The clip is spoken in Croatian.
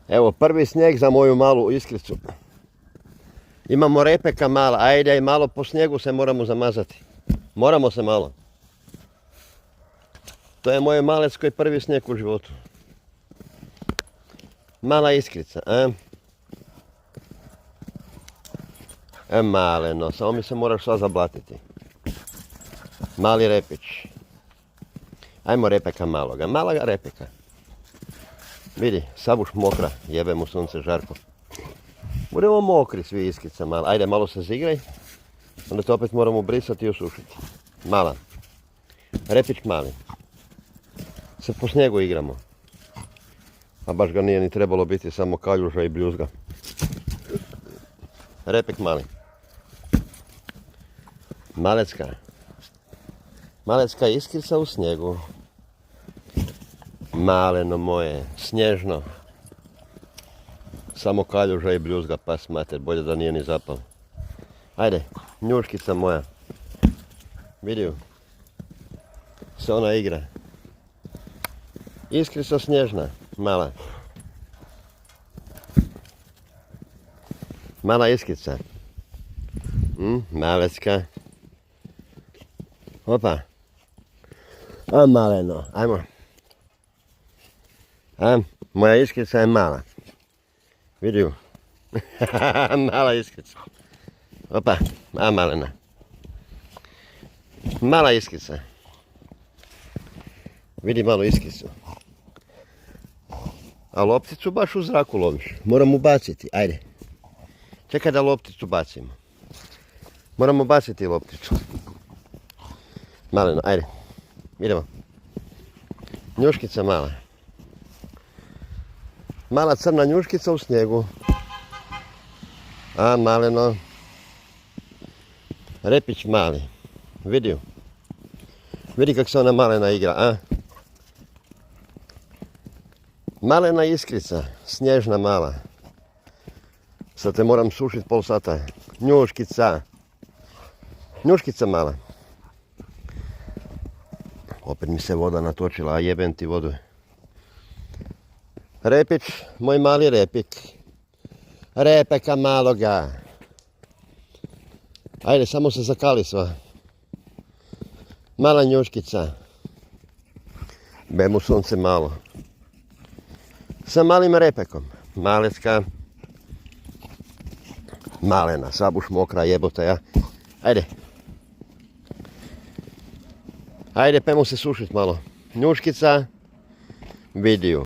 Evo, prvi snijeg za moju malu iskricu. Imamo repeka mala, ajde i malo po snijegu se moramo zamazati. Moramo se malo. To je moj malec koji prvi snijeg u životu. Mala iskrica, a? Maleno, samo mi se moraš sva zablatiti. Mali repić. Ajmo repeka maloga, malaga repeka. Vidi, sabuš mokra, jebe mu sunce žarko. Budemo mokri svi iskrica mala. Ajde, malo se zigraj. Onda to opet moramo brisati i osušiti. Mala. Repić mali. Se po snijegu igramo. A baš ga nije ni trebalo biti, samo kaljuža i bljuzga. Repek mali. Malecka. Malecka iskrica u snijegu. Maleno moje, snježno. Samo kaljuža i bljuzga, pas mater, bolje da nije ni zapal. Ajde, njuškica moja. Vidi ju. Se ona igra. Iskrica snježna, mala. Mala iskrica. Malecka. Opa. A maleno, ajmo. A, moja iskrica je mala. Vidi ju. Mala iskrica. Opa, a malena. Mala iskrica. Vidi malu iskricu. A lopticu baš u zraku loviš. Moram ubaciti, ajde. Čekaj da lopticu bacimo. Moramo baciti lopticu. Maleno, ajde. Idemo. Njuškica mala. Mala crna njuškica u snijegu. A maleno. Repić mali. Vidi ju. Vidi kako se ona malena igra, a? Malena iskrica. Snježna mala. Sad te moram sušiti pol sata. Njuškica. Njuškica mala. Opet mi se voda natočila, a jebem ti vodu. Repić, moj mali repik. Repeka maloga. Ajde, samo se zakali sva. Mala njuškica. Bemu sunce malo. Sa malim repekom. Malecka. Malena, sabuš mokra jebote, ja. Ajde. Ajde, pojmo se sušit malo. Njuškica. Vidi ju.